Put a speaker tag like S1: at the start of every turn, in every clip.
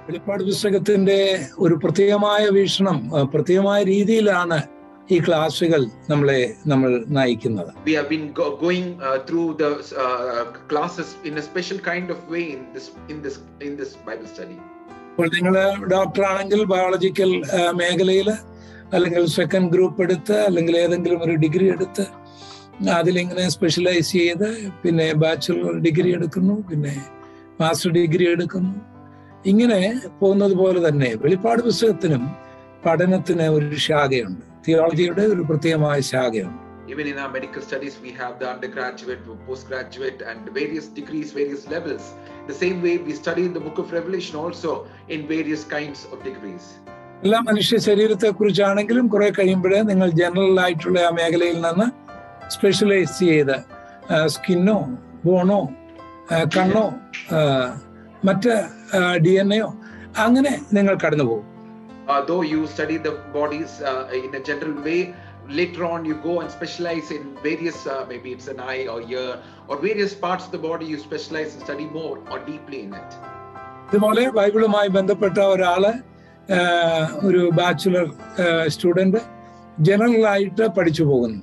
S1: വെളിപ്പാട് പുസ്തകത്തിന്റെ ഒരു പ്രത്യേകമായ വീക്ഷണം, പ്രത്യേകമായ രീതിയിലാണ് ഈ ക്ലാസുകൾ നമ്മൾ നയിക്കുന്നത്.
S2: We have been going through the classes in a special kind of way in this Bible study.
S1: ഇപ്പോൾ നിങ്ങൾ ഡോക്ടർ ആണെങ്കിൽ ബയോളജിക്കൽ മേഖലയിൽ അല്ലെങ്കിൽ സെക്കൻഡ് ഗ്രൂപ്പ് എടുത്ത് അല്ലെങ്കിൽ ഏതെങ്കിലും ഒരു ഡിഗ്രി എടുത്ത് അതിലിങ്ങനെ സ്പെഷ്യലൈസ് ചെയ്ത് പിന്നെ ബാച്ചുലർ ഡിഗ്രി എടുക്കുന്നു, പിന്നെ മാസ്റ്റർ ഡിഗ്രി എടുക്കുന്നു. ഇങ്ങനെ പോകുന്നത് പോലെ തന്നെ വെളിപ്പാട് പുസ്തകത്തിനും പഠനത്തിന് ഒരു ശാഖയുണ്ട്, തിയോളജിയുടെ ഒരു പ്രത്യേകമായ ശാഖയുണ്ട്.
S2: Even in our medical studies, we have the undergraduate, postgraduate, and various degrees, various levels. The same way we study in the book of Revelation also in various kinds of degrees.
S1: എല്ലാ മനുഷ്യ ശരീരത്തെ കുറിച്ചാണെങ്കിലും കുറെ കഴിയുമ്പോഴേ നിങ്ങൾ general ആയിട്ടുള്ള ആ മേഖലയിൽ നിന്ന് സ്പെഷ്യലൈസ് ചെയ്ത് സ്കിന്നോ ബോണോ കണ്ണോ മറ്റ് DNA അങ്ങനെ നിങ്ങൾ കടന്നു പോകും.
S2: Though you study the bodies in a general way, later on you go and specialize in various maybe it's an eye or ear or various parts of the body, you specialize and study more or deeply in it.
S1: ഇതുപോലെ ബൈബിളുമായി ബന്ധപ്പെട്ട ഒരാള് ഒരു bachelor student general ആയിട്ട് പഠിച്ചു പോകുന്നു.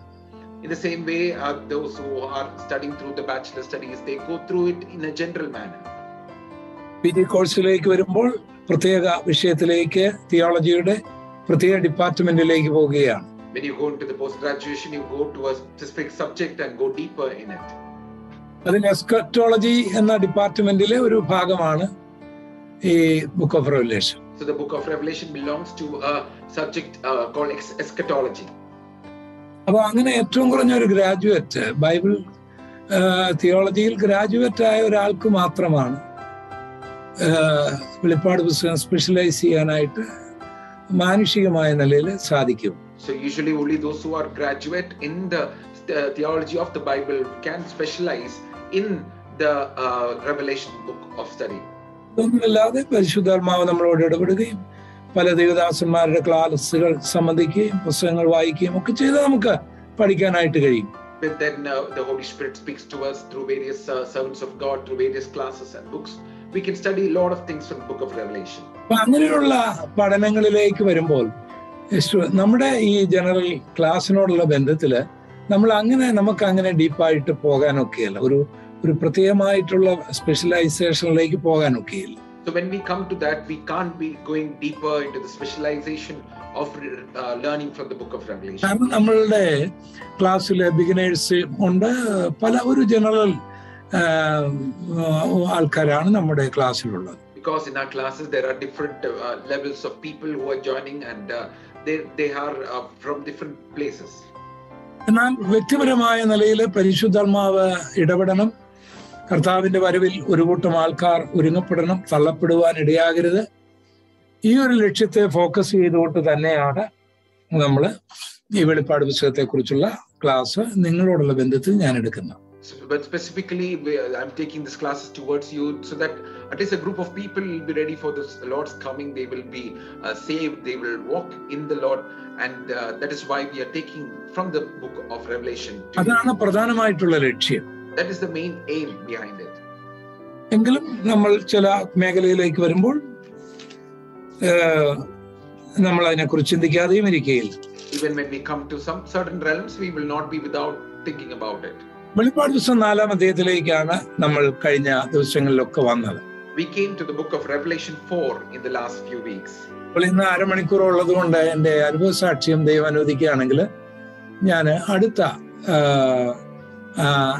S2: In the same way, those who are studying through the bachelor studies, they go through it in a general manner.
S1: PG കോഴ്സിലേക്ക് വരുമ്പോൾ പ്രത്യേക വിഷയത്തിലേക്ക് തിയോളജിയുടെ പ്രത്യേക ഡിപ്പാർട്ട്മെന്റിലേക്ക് പോവുകയാണ്.
S2: When you go into the post graduation, you go to a specific subject and go deeper in it.
S1: അതിന് eschatology എന്ന ഡിപ്പാർട്ട്മെന്റിലെ ഒരു ഭാഗമാണ് ഈ book of revelation.
S2: So the book of Revelation belongs to a subject called eschatology.
S1: അപ്പോൾ അങ്ങനെ ഏറ്റവും കുറഞ്ഞ ഒരു ഗ്രാജുവേറ്റ് ബൈബിൾ തിയോളജിയിൽ ഗ്രാജുവേറ്റ് ആയ ഒരാൾക്ക് മാത്രമാണ് വെളിപ്പാട് പുസ്തകം സ്പെഷ്യലൈസ് ചെയ്യാനായിട്ട് മാനുഷികമായ നിലയിൽ സാധിക്കും.
S2: So usually only those who are graduate in the theology of the Bible can specialize in the Revelation book of study.
S1: ഒന്നുമില്ലാതെ പരിശുദ്ധാത്മാവ് നമ്മളോട് ഇടപെടുകയും പല ദൈവദാസന്മാരുടെ ക്ലാസുകൾ സംബന്ധിക്കുകയും പുസ്തകങ്ങൾ വായിക്കുകയും ഒക്കെ ചെയ്ത് നമുക്ക് പഠിക്കാനായിട്ട് കഴിയും.
S2: But then the Holy Spirit speaks to us through various servants of God, through various classes and books. We can study a lot of things from the book of Revelation.
S1: അങ്ങനെയുള്ള പഠനങ്ങളിലേക്ക് വരുമ്പോൾ നമ്മുടെ ഈ ജനറൽ ക്ലാസ്സിനോടുള്ള ബന്ധത്തില് നമുക്ക് അങ്ങനെ ഡീപ്പായിട്ട് പോകാനൊക്കെയല്ല, ഒരു പ്രത്യേകമായിട്ടുള്ള സ്പെഷ്യലൈസേഷനിലേക്ക് പോകാനൊക്കെയില്ല.
S2: So when we come to that, we can't be going deeper into the specialization of learning from the book of Revelation.
S1: കാരണം നമ്മളുടെ ക്ലാസ്സിലെ ബിഗിനേഴ്സ് ഉണ്ട്, ഒരു ജനറൽ ആൾക്കാരാണ് നമ്മുടെ ക്ലാസ്സിലുള്ളത്.
S2: Because in our classes there are different levels of people who are joining and they are from different places.
S1: എന്നാൽ വ്യക്തിപരമായ നിലയിൽ പരിശുദ്ധാത്മാവ് ഇടപെടണം. കർത്താവിന്റെ വരവിൽ ഒരു കൂട്ടം ആൾക്കാർ ഒരുങ്ങപ്പെടണം, തള്ളപ്പെടുവാൻ ഇടയാകരുത്. ഈ ഒരു ലക്ഷ്യത്തെ ഫോക്കസ് ചെയ്തുകൊണ്ട് തന്നെയാണ് നമ്മൾ ഈ വെളിപ്പാട് പുസ്തകത്തെ കുറിച്ചുള്ള ക്ലാസ് നിങ്ങളോടുള്ള ബന്ധത്തിൽ ഞാൻ എടുക്കുന്നത്.
S2: But specifically, I'm taking these classes towards you so that at least a group of people will be ready for this Lord's coming. They will be saved. They will walk in the Lord, and that is why we are taking from the book of Revelation.
S1: അതാണ് പ്രധാനമായിട്ടുള്ള ലക്ഷ്യം.
S2: That is the main aim behind it.
S1: എങ്കിലും നമ്മൾ ചില മേഖലയിലേക്ക് വരുമ്പോൾ നമ്മൾ അതിനെക്കുറിച്ച് ചിന്തിക്കാതെയും ഇരിക്കുകയില്ല.
S2: Even when we come to some certain realms, we will not be without thinking about it.
S1: വെളിപ്പാട് പുസ്തകം 4-ാം അധ്യായത്തിലേക്കാണ് നമ്മൾ കഴിഞ്ഞ ദിവസങ്ങളിലൊക്കെ വന്നത്.
S2: We came to the book of Revelation 4 in the last few weeks.
S1: അപ്പോൾ ഇന്ന് അരമണിക്കൂർ ഉള്ളത് കൊണ്ട് എൻ്റെ അനുഭവ സാക്ഷ്യം ദൈവം അനുവദിക്കുകയാണെങ്കിൽ ഞാൻ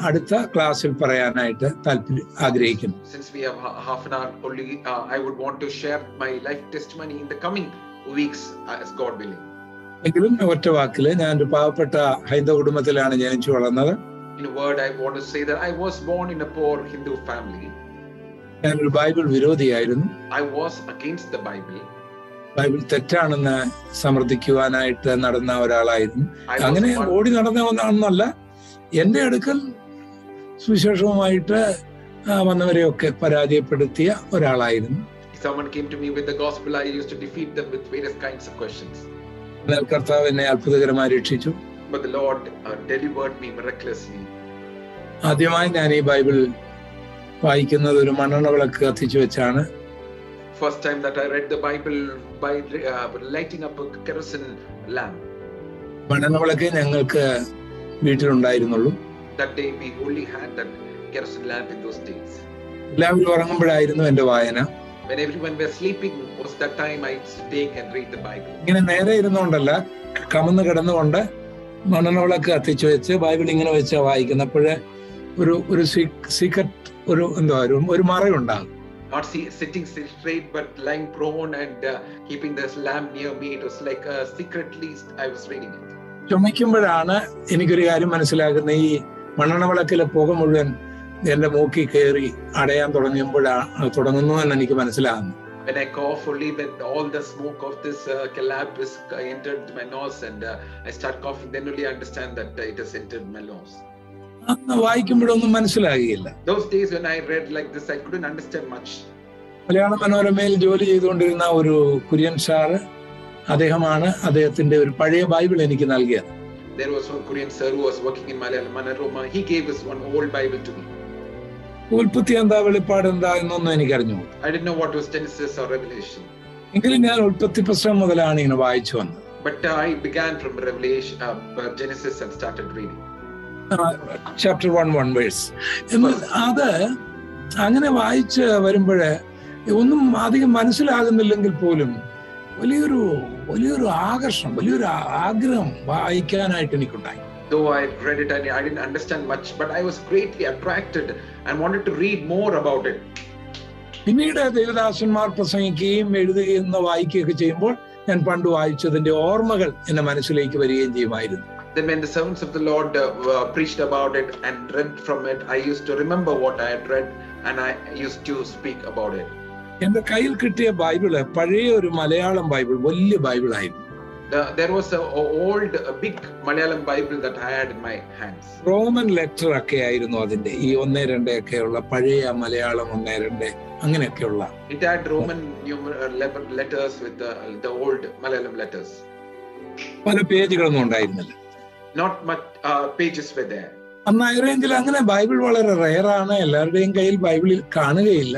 S1: അടുത്ത ക്ലാസ്സിൽ പറയാനായിട്ട് ആഗ്രഹിക്കുന്നു.
S2: Since we have half an hour only, I would want to share my life testimony in the coming weeks as God willing.
S1: എങ്കിലും ഒറ്റ വാക്കില് ഞാൻ ഒരു പാവപ്പെട്ട ഹൈന്ദവ കുടുംബത്തിലാണ് ജനിച്ചു വളർന്നത്.
S2: In a word, I want to say that I was born in a poor Hindu family.
S1: ഞാനൊരു ബൈബിൾ വിരോധിയായിരുന്നു.
S2: I was against the Bible.
S1: Bible തെറ്റാണെന്ന് സമർത്ഥിക്കുവാനായിട്ട് നടന്ന ഒരാളായിരുന്നു. അങ്ങനെ ഓടി നടന്ന ഒന്നാണെന്നല്ല, എന്റെ അടുക്കൽ സുവിശേഷവുമായിട്ട് വന്നവരെയൊക്കെ പരാജയപ്പെടുത്തിയ ഒരാളായിരുന്നു.
S2: If someone came to me with the gospel, I used to defeat them with various kinds of questions.
S1: എന്നാൽ കർത്താവ് എന്നെ അത്ഭുതകരമായി രക്ഷിച്ചു.
S2: But the Lord delivered me miraculously.
S1: ആദ്യമായി ഞാൻ ഈ ബൈബിൾ വായിക്കുന്നത് ഒരു മണ്ണെണ്ണ വിളക്ക് കത്തിച്ചു വെച്ചാണ്.
S2: First time that I read the Bible by lighting up a kerosene lamp.
S1: മണ്ണെണ്ണവിളക്കേ ഞങ്ങൾക്ക് വീട്ടിലുണ്ടായിരുന്നുള്ളൂ.
S2: That day we only had that kerosene lamp in those days.
S1: എല്ലാവരും ഉറങ്ങുമ്പോഴായിരുന്നു എന്റെ വായന.
S2: When everyone were sleeping was that time I used to take and read the Bible.
S1: ഇങ്ങനെ നേരെ ഇരുന്നുകൊണ്ടല്ല, കമന്ന് കിടന്നുകൊണ്ട് മണ്ണെണ്ണവിളക്ക് കത്തിച്ചു വെച്ച് Bible ഇങ്ങനെ വെച്ചാ വായിക്കുന്നപ്പോഴേ ഒരു സീക്രട്ട് ഒരു മറയുണ്ടാകും.
S2: Not sitting straight but lying prone and keeping this lamp near me. It was like secretly I was reading it.
S1: ചുമയ്ക്കുമ്പോഴാണ് എനിക്കൊരു കാര്യം മനസ്സിലാക്കുന്നത്, ഈ മണ്ണെണ്ണവിളക്കിലെ പുക മുഴുവൻ എന്റെ മൂക്കി കയറി അടയാൻ തുടങ്ങുന്നു എന്ന് എനിക്ക് മനസ്സിലാകുന്നു.
S2: When I cough, only when all the smoke of this lamp is entered my nose and I start coughing, then only I understand that it has entered my nose.
S1: അന്ന് വായിക്കുമ്പോഴൊന്നും മനസ്സിലാകുകയില്ല.
S2: Those days when I read like this, I couldn't understand much.
S1: മലയാള മനോരമയിൽ ജോലി ചെയ്തുകൊണ്ടിരുന്ന ഒരു Kurian sir, അദ്ദേഹത്തിന്റെ ഒരു പഴയ Bible എനിക്ക് നൽകിയത്.
S2: There was one Korean sir who was working in Malayalam Manorama. He gave us one old Bible to me.
S1: ഉൽപ്പത്തി എന്താ വെളിപ്പാട് എന്താ എന്നൊന്നും എനിക്കറിഞ്ഞു.
S2: I didn't know what was Genesis or Revelation.
S1: എങ്കിലും ഞാൻ ഉൽപ്പത്തി പുസ്തകം മുതലാണ് ഇങ്ങനെ വായിച്ചു വന്നത്.
S2: But I began from Revelation, Genesis, and started reading.
S1: Chapter 1 verse. അത് അങ്ങനെ വായിച്ച് വരുമ്പോഴേ ഒന്നും അധികം മനസ്സിലാകുന്നില്ലെങ്കിൽ പോലും വലിയൊരു ആകർഷണം, വലിയൊരു ആഗ്രഹം വായിക്കാനായിട്ട് എനിക്കുണ്ടായി.
S2: Though I read it, I didn't understand much, but I was greatly attracted and wanted to read more about it.
S1: പിന്നീട് ദേവദാസന്മാർ പ്രസംഗിക്കുകയും എഴുതുകയും വായിക്കുകയൊക്കെ ചെയ്യുമ്പോൾ ഞാൻ പണ്ട് വായിച്ചതിന്റെ ഓർമ്മകൾ എന്റെ മനസ്സിലേക്ക് വരികയും ചെയ്യുമായിരുന്നു.
S2: Then when the servants of the Lord preached about it and read from it, I used to remember what I had read and I used to speak about it.
S1: എന്റെ കയ്യിൽ കിട്ടിയ ബൈബിള് പഴയ ഒരു മലയാളം ബൈബിൾ, വലിയ ബൈബിളായിരുന്നു.
S2: There was a big Malayalam Bible that I had in my hands.
S1: Roman letter ഒക്കെ ആയിരുന്നു അതിന്റെ, ഈ 1-2 ഒക്കെയുള്ള പഴയ മലയാളം 1-2 അങ്ങനെയൊക്കെയുള്ള.
S2: It had Roman letters with the old Malayalam letters.
S1: പല പേജുകളൊന്നും ഉണ്ടായിരുന്നില്ല.
S2: Not much pages were there.
S1: അന്നായിരുന്നെങ്കിൽ അങ്ങനെ ബൈബിൾ വളരെ റെയറാണ്, എല്ലാവരുടെയും കയ്യിൽ ബൈബിളിൽ കാണുകയില്ല.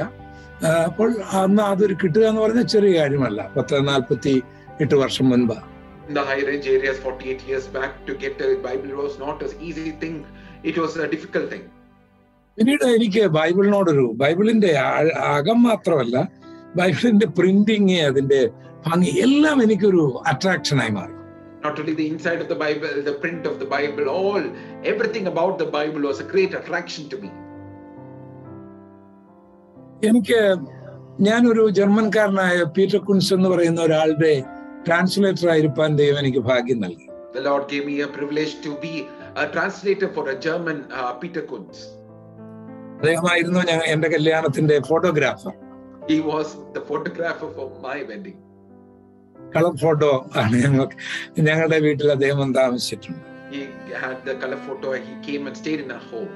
S1: അപ്പോൾ അന്ന് അതൊരു കിട്ടുക എന്ന് പറഞ്ഞാൽ ചെറിയ കാര്യമല്ല. 48 വർഷം മുൻപ്.
S2: In the high range areas 48 years back, to get a Bible was not an easy thing. It was a difficult thing.
S1: പിന്നീട് എനിക്ക് ബൈബിളിന്റെ അകം മാത്രമല്ല, ബൈബിളിന്റെ പ്രിന്റിങ്, അതിന്റെ ഭംഗി എല്ലാം എനിക്കൊരു അട്രാക്ഷനായി മാറി.
S2: Not only the inside of the Bible, the print of the Bible, everything about the Bible was a great attraction to me.
S1: ഞാനൊരു ജർമ്മൻകാരനായ പീറ്റർ കുൻസ് എന്ന് പറയുന്ന ഒരാളുടെ ട്രാൻസ്ലേറ്റർ ആയിരിക്കാൻ ദൈവം എനിക്ക് ഭാഗ്യം നൽകി.
S2: The Lord gave me a privilege to be a translator for a German Peter Kunz.
S1: അദ്ദേഹമായിരുന്നു എന്റെ കല്യാണത്തിന്റെ photographer.
S2: He was the photographer for my wedding.
S1: Colour photo ആണ് ഞങ്ങളുടെ വീട്ടിൽ അദ്ദേഹം താമസിച്ചിട്ടുണ്ട്.
S2: He had the color photo. He came and stayed in our home.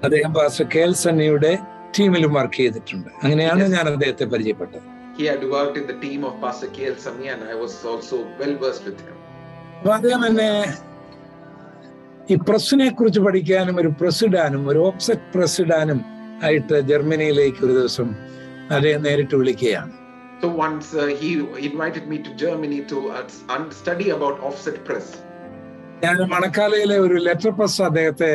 S1: അദ്ദേഹം pastor കേൽസണിയുടെ ടീമിലും work ചെയ്തിട്ടുണ്ട്. അങ്ങനെയാണ് ഞാൻ അദ്ദേഹത്തെ പരിചയപ്പെട്ടത്.
S2: He had worked in the team of Pastor K.L. Sami and I was also well versed with him.
S1: അപ്പൊ അദ്ദേഹം എന്നെ ഈ പ്രസ്സിനെ കുറിച്ച് പഠിക്കാനും ഒരു പ്രസിഡാനും ഒരു ഓഫ്സെറ്റ് പ്രസിഡാനും ആയിട്ട് ജർമ്മനിയിലേക്ക് ഒരു ദിവസം അദ്ദേഹം നേരിട്ട് വിളിക്കുകയാണ്.
S2: So once he invited me to Germany to study about offset press.
S1: ഞാൻ മണക്കാലയിലെ ഒരു ലെറ്റർ പ്രസ് അദ്ദേഹത്തെ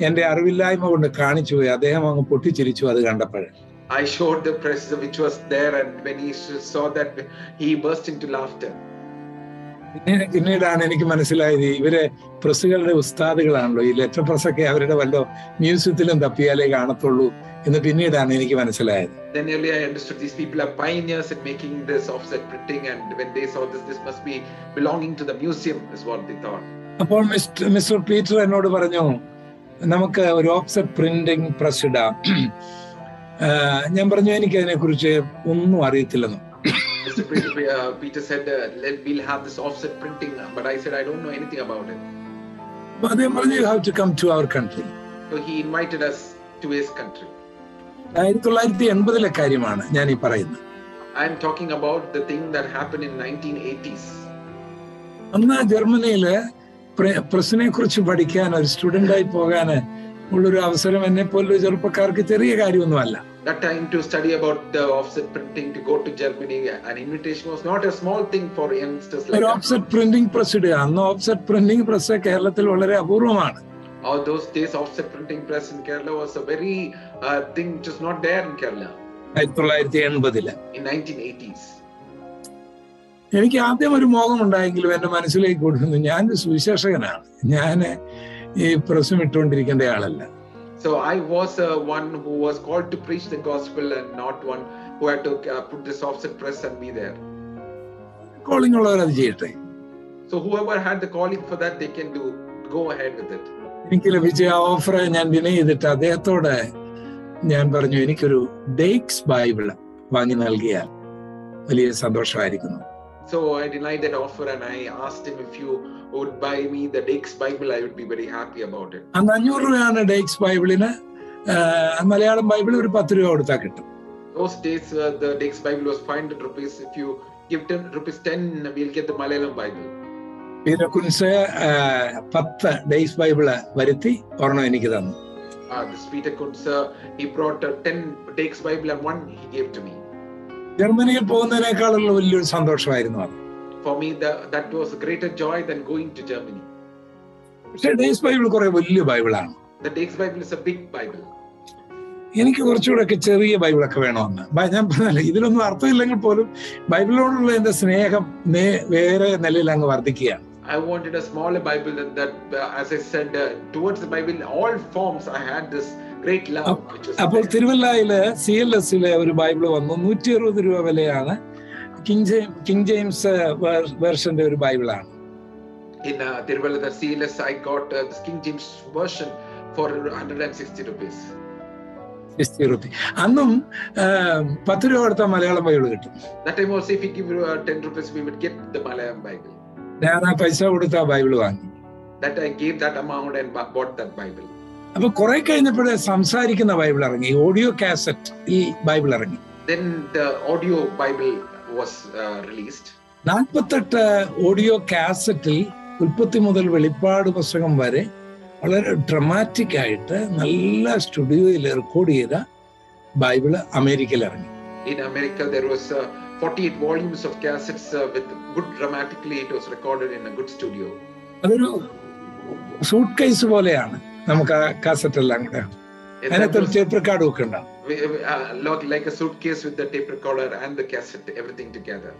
S1: എന്റെ അറിവില്ലായ്മ കൊണ്ട് കാണിച്ചു പോയി. അദ്ദേഹം അങ്ങ് പൊട്ടിച്ചിരിച്ചു അത് കണ്ടപ്പോൾ.
S2: I showed the press which was there and when he saw that he burst into laughter.
S1: പിന്നീടാണ് എനിക്ക് മനസ്സിലായത് ഇവരെ പ്രസ്സുകളുടെ ഉസ്താദുകളാണല്ലോ, ഈ ലെറ്റർ പ്രസ് ഒക്കെ അവരുടെ വല്ല മ്യൂസിയത്തിലും തപ്പിയാലേ കാണത്തുള്ളൂ എന്ന് പിന്നീടാണ് എനിക്ക് മനസ്സിലായത്.
S2: Then earlier I understood these people are pioneers in making this offset printing and when they saw this must be belonging to the museum is what they thought.
S1: അപ്പോൾ മിസ്റ്റർ പീറ്റർ എന്നോട് പറഞ്ഞു, നമുക്ക് ഒരു ഓഫ്സെറ്റ് പ്രിന്റിംഗ് പ്രസ് ഇടാം. ഞാൻ പറഞ്ഞു എനിക്ക് അതിനെ കുറിച്ച് ഒന്നും അറിയത്തില്ലെന്ന്.
S2: Peter said we'll have this offset printing, but I said I don't know anything about it.
S1: അദ്ദേഹം പറഞ്ഞു you have to come to our country.
S2: So he invited us to his country.
S1: 1980 കാര്യമാണ് ഞാൻ ഈ പറയുന്നത്.
S2: I am talking about the thing that happened in 1980s.
S1: അന്ന് ജർമ്മനിയില് പ്രസിനെ കുറിച്ച് പഠിക്കാൻ ഒരു സ്റ്റുഡന്റായി പോകാൻ ഉള്ളൊരു അവസരം എന്നെ പോലൊരു ചെറുപ്പക്കാർക്ക് ചെറിയ കാര്യമൊന്നുമല്ല.
S2: That time to study about the offset printing, to go to Germany, an invitation was not a small thing for youngsters like
S1: ഒരു
S2: us.
S1: ഓഫ്സെറ്റ് പ്രിന്റിംഗ് പ്രസ് ഇടുക. അന്ന് ഓഫ്സെറ്റ് പ്രിന്റിംഗ് പ്രസ് കേരളത്തിൽ വളരെ അപൂർവമാണ്.
S2: All those days, offset printing press in Kerala was a very thing which was not there in Kerala.
S1: 1980
S2: in 1980s.
S1: എനിക്ക് ആദ്യം ഒരു മോഹം ഉണ്ടായെങ്കിലും എന്റെ മനസ്സിലേക്ക് കൊടുക്കുന്നു, ഞാൻ സുവിശേഷകനാണ്, ഞാൻ ഈ പ്രസും ഇട്ടുകൊണ്ടിരിക്കേണ്ട ആളല്ല.
S2: So I was one who was called to preach the gospel and not one who had to put this offset press and be there.
S1: Calling ഉള്ളവർ അത് ചെയ്യട്ടെ.
S2: So whoever had the calling for that, they can go ahead with it.
S1: എനിക്ക് ലഭിച്ച ആ offer ഞാൻ deny ചെയ്തിട്ട് അദ്ദേഹത്തോട് ഞാൻ പറഞ്ഞു, എനിക്കൊരു ഡേക്സ് ബൈബിൾ വാങ്ങി നൽകിയാൽ വലിയ സന്തോഷമായിരിക്കുന്നു.
S2: So I denied that offer and I asked him if you would buy me the Dakes Bible, I would be very happy about it.
S1: അന്ന് 500 രൂപയാണ് ഡേക്സ് ബൈബിളിന്. മലയാളം ബൈബിൾ ഒരു 10 രൂപ കൊടുത്താൽ കിട്ടും.
S2: Those days the Dakes Bible was 500 rupees. If you give 10 rupees, we'll get the Malayalam Bible.
S1: പിന്നെ Kuntz 10 ഡേക്സ് Bible വരുത്തി ഒരെണ്ണം എനിക്ക് തന്നു.
S2: This Peter Kunze, he brought 10 Dakes Bible and one he gave to me.
S1: ജർമ്മനിയിൽ പോകുന്നതിനേക്കാളുള്ള വലിയൊരു സന്തോഷമായിരുന്നു അത്.
S2: For me, that was a greater joy than going to Germany.
S1: പക്ഷേ ഡേക്സ് ബൈബിൾ കുറെ വലിയ ബൈബിളാണ്.
S2: The Dakes Bible is a big Bible.
S1: എനിക്ക് കുറച്ചുകൂടെ ഒക്കെ ചെറിയ ബൈബിളൊക്കെ വേണമെന്ന് ഞാൻ പറഞ്ഞല്ലോ. ഇതിലൊന്നും അർത്ഥമില്ലെങ്കിൽ പോലും ബൈബിളിനോടുള്ള എന്റെ സ്നേഹം വേറെ നിലയിൽ അങ്ങ് വർദ്ധിക്കുകയാണ്.
S2: I wanted a smaller Bible than that. As I said, towards the Bible, in all forms, I had this great love.
S1: അപ്പോൾ തിരുവല്ലയില് CLS-ലെ ഒരു ബൈബിൾ വന്നു. 160 രൂപ വിലയാണ്. കിങ് ജെയിംസ് വേർഷന്റെ ഒരു ബൈബിളാണ്.
S2: In Tiruvalla, the CLS, I got this King James version for 160 rupees.
S1: 60 rupees. അന്നും 10 രൂപ കൊടുത്താൽ Malayalam Bible കിട്ടും.
S2: That time also, if you give 10 rupees, we would get the Malayalam Bible.
S1: ഞാൻ ആ പൈസ കൊടുത്ത ബൈബിൾ വാങ്ങി.
S2: That I gave that amount and bought that Bible.
S1: അപ്പൊ കുറെ കഴിഞ്ഞപ്പോഴേ സംസാരിക്കുന്ന ബൈബിൾ ഇറങ്ങി, ഓഡിയോ കാസറ്റ് ഈ ബൈബിൾ ഇറങ്ങി.
S2: Then the audio Bible was released.
S1: 48 audio കാസറ്റിൽ ഉൽപ്പത്തി മുതൽ വെളിപ്പാട് പുസ്തകം വരെ വളരെ ഡ്രമാറ്റിക് ആയിട്ട് നല്ല സ്റ്റുഡിയോയിൽ റെക്കോർഡ് ചെയ്ത ബൈബിള് അമേരിക്കയിൽ ഇറങ്ങി.
S2: In America, there was 48 volumes of cassettes with good dramatically. It was recorded in a good studio.
S1: അതൊരു സൂട്ട് കേസ് പോലെയാണ്. നമുക്ക് ആ കാസറ്റ് എല്ലാം കൂടെ അതിനകത്ത് ടേപ്പ് റെക്കോർഡ് ഒക്കെ ഉണ്ടാവും.
S2: Like a suitcase with the tape recorder and the cassette, everything together.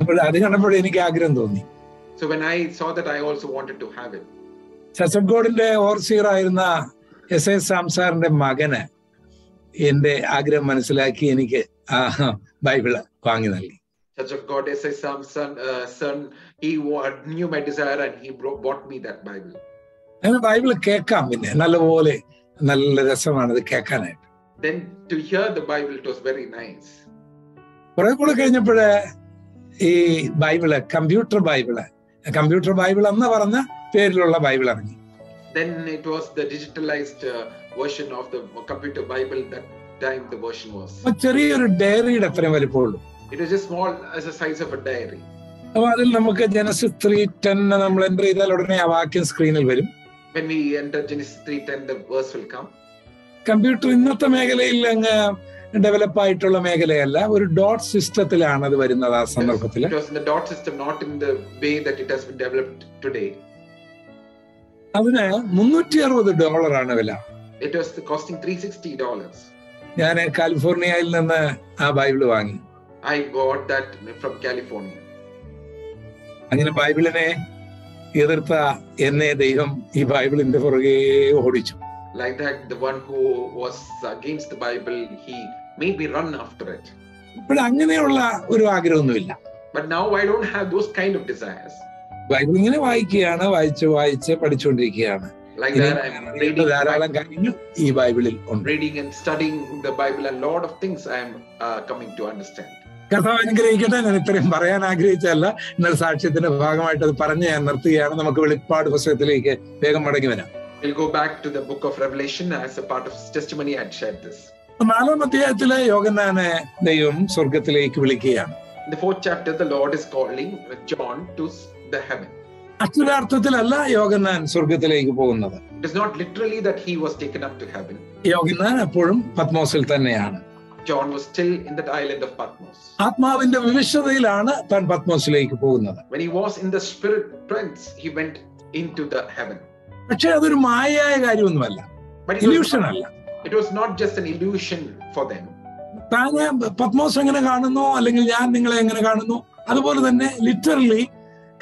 S1: അപ്പോൾ അത് കണ്ടപ്പോൾ എനിക്ക് ആഗ്രഹം തോന്നി.
S2: So when I saw that, I also wanted to have it.
S1: Church of ഗോഡിന്റെ ഓവർസിയർ ആയിരുന്ന S.A. സാംസാറിന്റെ മകന് എന്റെ ആഗ്രഹം മനസ്സിലാക്കി എനിക്ക് ആ ബൈബിള് വാങ്ങി നൽകി.
S2: Church of God, S.A. Samson, son, he knew my desire and he bought me that Bible.
S1: അങ്ങനെ ബൈബിള് കേൾക്കാം. പിന്നെ നല്ലപോലെ നല്ല രസമാണ് ഇത് കേൾക്കാനായിട്ട്.
S2: Then to hear the Bible, it was very nice.
S1: കുറെ കൂടെ കഴിഞ്ഞപ്പോഴേ ഈ ബൈബിള് കമ്പ്യൂട്ടർ ബൈബിൾ എന്ന് പറഞ്ഞ പേരിലുള്ള ബൈബിൾ ഇറങ്ങി.
S2: Then it was the digitalized version of the computer Bible. That time the version was.
S1: ചെറിയൊരു ഡയറിയുടെ അത്രയും വലിപ്പമുള്ളൂ.
S2: It was just small as the size of a diary.
S1: അപ്പൊ അതിൽ നമുക്ക് Genesis 3:10 നമ്മൾ എൻ്റർ ചെയ്താൽ ഉടനെ ആ വാക്യം സ്ക്രീനിൽ വരും.
S2: When we enter Genesis 3:10, the verse will come.
S1: Computer ഇന്നത്തെ മേഖലയിൽ അങ്ങ് ഡെവലപ്പ് ആയിട്ടുള്ള മേഖലയല്ല, ഒരു ഡോട്ട് സിസ്റ്റത്തിലാണ് അത് വരുന്നത്. ആ സന്ദർഭത്തിൽ
S2: It was in the dot system, not in the way that it has been developed today.
S1: അതിന് $360 വില.
S2: It was costing $360.
S1: ഞാൻ കാലിഫോർണിയയിൽ നിന്ന് ആ ബൈബിള് വാങ്ങി.
S2: I bought that from California.
S1: അങ്ങനെ ബൈബിളിനെ എതിർത്ത എന്നെ ദൈവം ഈ ബൈബിളിന്റെ പുറകെ ഓടിച്ചു.
S2: Like that, the one who was against the Bible, he made me run after it.
S1: ഇപ്പോൾ അങ്ങനെയുള്ള ഒരു ആഗ്രഹമൊന്നുമില്ല.
S2: But now I don't have those kind of desires.
S1: Bible ഇങ്ങനെ വായിക്കുകയാണ്, വായിച്ച് പഠിച്ചുകൊണ്ടിരിക്കുകയാണ്.
S2: Like that, I'm reading.
S1: ധാരാളം കാര്യങ്ങൾ ഈ ബൈബിളിൽ ഉണ്ട്.
S2: Reading and studying the Bible, a lot of things I am coming to understand.
S1: കർത്താവ് അനുഗ്രഹിക്കട്ടെ. ഞാൻ ഇത്രയും പറയാൻ ആഗ്രഹിച്ചല്ല, എന്നാൽ സാക്ഷ്യത്തിന്റെ ഭാഗമായിട്ട് അത് പറഞ്ഞ് ഞാൻ നിർത്തുകയാണ്. നമുക്ക് വെളിപ്പാട് പുസ്തകത്തിലേക്ക് വേഗം മടങ്ങി വരാം.
S2: We'll go back to the book of Revelation. As a part of his testimony, I had shared this.
S1: 4-ാം അധ്യായത്തിലെ യോഹന്നാനെ ദൈവം സ്വർഗത്തിലേക്ക് വിളിക്കുകയാണ്.
S2: In the 4th chapter, the Lord is calling John to the heaven.
S1: അക്ഷരാർത്ഥത്തിലല്ല യോഹന്നാൻ സ്വർഗത്തിലേക്ക് പോകുന്നത്.
S2: It is not literally that he was taken up to heaven.
S1: യോഹന്നാൻ എപ്പോഴും പത്മോസിൽ തന്നെയാണ്.
S2: John was still in that island of Patmos.
S1: ആത്മാവിന്റെ വിവിഷ്ടതയിലാണ് താൻ പത്മോസിലേക്ക് പോകുന്നത്.
S2: When he was in the spirit trance, he went into the heaven.
S1: പക്ഷെ അതൊരു മായയായ കാര്യമൊന്നുമല്ല, illusion അല്ല.
S2: It was not just an illusion for them.
S1: താങ്കൾ പത്മോസ് എങ്ങനെ കാണുന്നു, അല്ലെങ്കിൽ ഞാൻ നിങ്ങളെ എങ്ങനെ കാണുന്നു, അതുപോലെ തന്നെ ലിറ്ററലി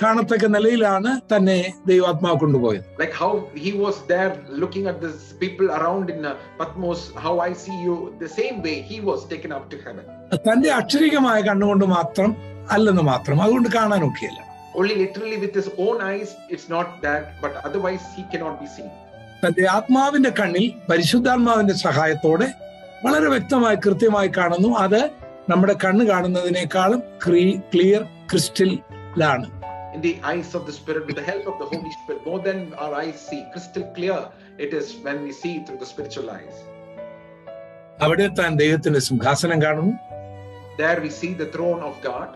S1: കാണത്തക്ക നിലയിലാണ് തന്നെ ദൈവാത്മാവ് കൊണ്ടുപോയത്.
S2: Like how he was there looking at the people around in Patmos, how I see you, the same way he was taken up to heaven.
S1: തന്റെ അക്ഷരികമായ കണ്ണുകൊണ്ട് മാത്രം അല്ലെന്ന് മാത്രം, അതുകൊണ്ട് കാണാനൊക്കെയല്ല.
S2: Only literally with his own eyes, it's not that, but otherwise he cannot be seen.
S1: തന്റെ ആത്മാവിന്റെ കണ്ണിൽ പരിശുദ്ധാത്മാവിന്റെ സഹായത്തോടെ വളരെ വ്യക്തമായി കൃത്യമായി കാണുന്നു. അത് നമ്മുടെ കണ്ണ് കാണുന്നതിനേക്കാളും clear ക്രിസ്റ്റലാണ്.
S2: In the eyes of the Spirit, with the help of the Holy Spirit, more than our eyes see, crystal clear it is when we see through the spiritual eyes.
S1: അവിടെ താൻ ദൈവത്തിന്റെ സിംഹാസനം കാണുന്നു.
S2: There we see the throne of God.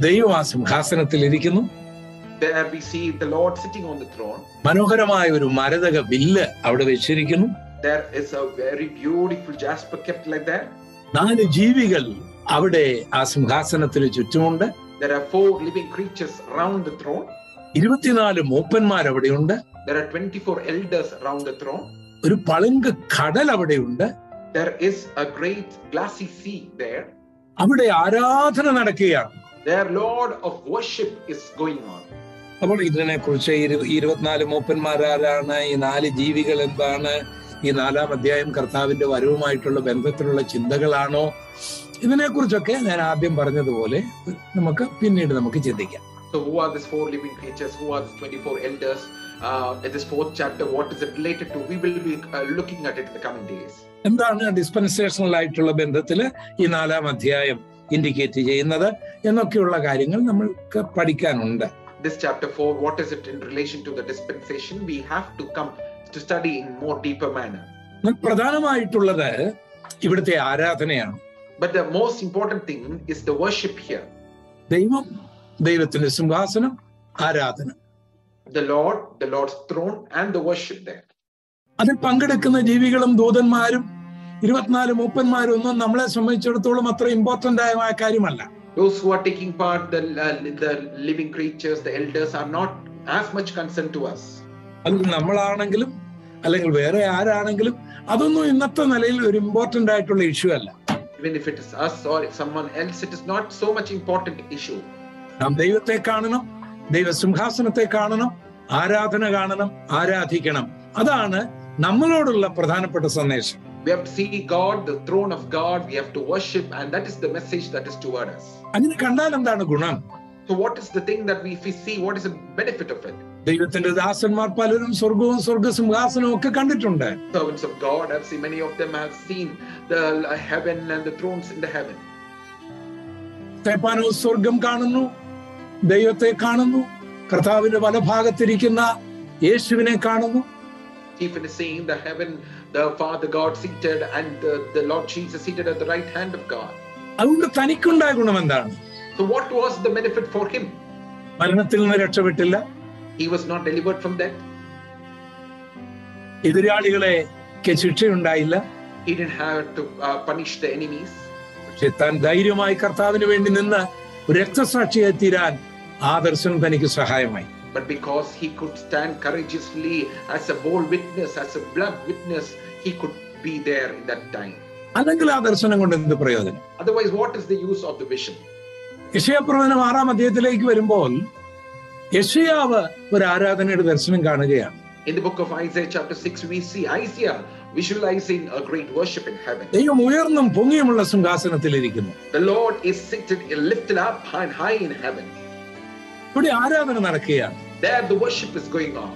S1: ദൈവം ആ സിംഹാസനത്തിൽ ഇരിക്കുന്നു.
S2: There we see the Lord sitting on the throne.
S1: മനോഹരമായ ഒരു മരതക വില്ല് അവിടെ വെച്ചിരിക്കുന്നു.
S2: There is a very beautiful jasper kept like that.
S1: 4 ജീവികൾ അവിടെ ആ സിംഹാസനത്തിന് ചുറ്റുമുണ്ട്.
S2: There are 4 living creatures around the throne.
S1: 24 മൂപ്പന്മാർ അവിടെയുണ്ട്.
S2: There are 24 elders around the throne.
S1: ഒരു പളുങ്ക് കടൽ അവിടെയുണ്ട്.
S2: There is a great glassy sea there.
S1: അവിടെ ആരാധന നടക്കുകയാണ്.
S2: Their Lord of worship is going on.
S1: അപ്പോൾ ഇതിനെ കുറിച്ച് 24 മൂപ്പന്മാരാരാണ്, ഈ 4 ജീവികൾ എന്താണ്, ഈ 4-ാം അധ്യായം കർത്താവിന്റെ വരവുമായിട്ടുള്ള ബന്ധത്തിലുള്ള ചിന്തകളാണോ, ഇതിനെക്കുറിച്ചൊക്കെ ഞാൻ ആദ്യം പറഞ്ഞതുപോലെ പിന്നീട് നമുക്ക് ചിന്തിക്കാം.
S2: So who are these 4 living creatures? Who are these 24 elders? In this 4th chapter, what is it related to? We will be looking at it in the coming days.
S1: എന്താണ് ഡിസ്പെൻസേഷണൽ ആയിട്ടുള്ള ബന്ധത്തിൽ ഈ 4-ാം അധ്യായം ഇൻഡിക്കേറ്റ് ചെയ്യുന്നത് എന്നൊക്കെയുള്ള കാര്യങ്ങൾ നമ്മൾക്ക് പഠിക്കാനുണ്ട്.
S2: This chapter 4, what is it in relation to the dispensation? We have to come to study in more deeper manner.
S1: പ്രധാനമായിട്ടുള്ളത് ഇവിടുത്തെ ആരാധനയാണ്.
S2: But the most important thing is the worship here.
S1: ദൈവം, ദൈവത്തിന്റെ സിംഹാസനം, ആരാധന.
S2: The Lord, the Lord's throne and the worship there.
S1: അതിൽ പങ്കെടുക്കുന്ന ജീവികളും ദൂതന്മാരും 24 മൂപ്പന്മാരും ഒന്നും നമ്മളെ സംബന്ധിച്ചിടത്തോളം അത്ര ഇമ്പോർട്ടന്റ് ആയ കാര്യമല്ല.
S2: Those who are taking part, the living creatures, the elders are not as much concerned to us.
S1: അത് നമ്മളാണെങ്കിലും അല്ലെങ്കിൽ വേറെ ആരാണെങ്കിലും അതൊന്നും ഇന്നത്തെ നിലയിൽ ഒരു ഇമ്പോർട്ടന്റ് ആയിട്ടുള്ള ഇഷ്യൂ അല്ല.
S2: Even if it is us or someone else, it is not so much important issue.
S1: നാം ദൈവത്തെ കാണണം, ദൈവസിംഹാസനത്തെ കാണണം, ആരാധന കാണണം, ആരാധിക്കണം. അതാണ് നമ്മളോടുള്ള പ്രധാനപ്പെട്ട സന്ദേശം.
S2: We have to see God, the throne of God. We have to worship, and that is the message that is toward us.
S1: അങ്ങനെ കണ്ടാൽ എന്താണ് ഗുണം?
S2: So what is the thing that if we see, what is the benefit of it?
S1: ദൈവത്തിന്റെ ദാസന്മാർ പലരും സ്വർഗവും സ്വർഗസിംഹാസനവും ഒക്കെ കണ്ടിട്ടുണ്ട്.
S2: Servants of God, I've seen many of them have seen the heaven and the thrones in the heaven.
S1: Stephanos സ്വർഗം കാണുന്നു, ദൈവത്തെ കാണുന്നു, കർത്താവിന്റെ വലഭാഗത്തിരിക്കുന്ന യേശുവിനെ കാണുന്നു.
S2: Stephen is seeing the heaven, the Father God seated, and the Lord Jesus seated at the right hand of God.
S1: അതുകൊണ്ട് തനിക്കുണ്ടായ ഗുണം എന്താണ്?
S2: So what was the benefit for him?
S1: മരണത്തിൽ നിന്ന് രക്ഷപ്പെട്ടില്ല.
S2: He was not delivered from death.
S1: എതിരാളികളെ ശിക്ഷയുണ്ടായില്ല.
S2: He didn't have to punish the enemies.
S1: പക്ഷെ താൻ ധൈര്യമായി കർത്താവിന് വേണ്ടി നിന്ന് ഒരു രക്തസാക്ഷിയായി തീരാൻ ആ ദർശനം തനിക്ക് സഹായമായി.
S2: But because he could stand courageously as a bold witness, as a blood witness, he could be there in that time.
S1: അല്ലെങ്കിൽ ആ ദർശനം കൊണ്ട് എന്ത് പ്രയോജനം?
S2: Otherwise, what is the use of the vision?
S1: യെശയ്യാപ്രവചനം 6-ാം അധ്യായത്തിലേക്ക് വരുമ്പോൾ യെശയ്യാവ് ഒരു ആരാധനയുടെ ദർശനം കാണുകയാണ്.
S2: In the book of Isaiah chapter 6, we see Isaiah visualizing a great worship in heaven.
S1: ദൈവം ഉയർന്നും പൊങ്ങിയുമുള്ള സിംഹാസനത്തിൽ ഇരിക്കുന്നു.
S2: The Lord is seated, lifted up high in heaven.
S1: ഇവിടെ ആരാധന നടക്കുകയാണ്.
S2: There the worship is going on.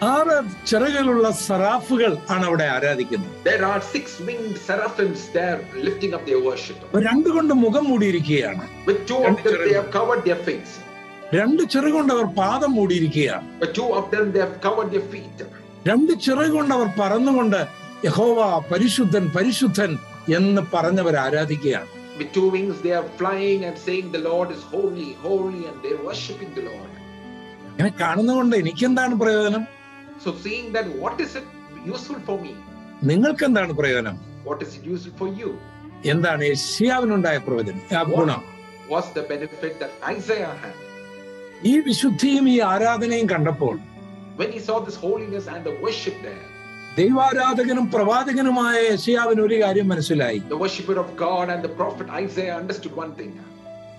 S1: 6 ചിറകുകളുള്ള സറാഫുകൾ ആണ് അവിടെ ആരാധിക്കുന്നത്.
S2: There are 6 winged seraphims there lifting up their worship.
S1: 2 കൊണ്ട് മുഖം മൂടിയിരിക്കുകയാണ്.
S2: With 2 of them they have covered their face.
S1: 2 ചിറകുകൊണ്ട് അവർ പാദം മൂടിയിരിക്കുകയാണ്.
S2: With 2 of them they have covered their feet.
S1: 2 ചിറകുകൊണ്ട് അവർ പറന്നുകൊണ്ട് യഹോവ പരിശുദ്ധൻ പരിശുദ്ധൻ എന്ന് പറഞ്ഞവർ ആരാധിക്കുകയാണ്.
S2: With 2 wings they are flying and saying the Lord is holy, holy, and they are worshiping the Lord.
S1: അങ്ങനെ കാണുന്നതുകൊണ്ട് എനിക്കെന്താണ് പ്രയോജനം?
S2: So seeing that, what is it useful for me?
S1: നിങ്ങൾക്ക് എന്താണ് പ്രയോജനം?
S2: What is it useful for you?
S1: എന്താണ് യെശയ്യാവിനുണ്ടായ പ്രയോജനം, ഗുണം?
S2: What's the benefit that Isaiah had?
S1: ഈ വിശുദ്ധിയും ഈ ആരാധനയും കണ്ടപ്പോൾ,
S2: when he saw this holiness and the worship there,
S1: ദൈവാരാധകനും പ്രവാചകനുമായ യെശയ്യാവിന് ഒരു കാര്യം മനസ്സിലായി.
S2: The worshipper of God and the prophet Isaiah understood one thing.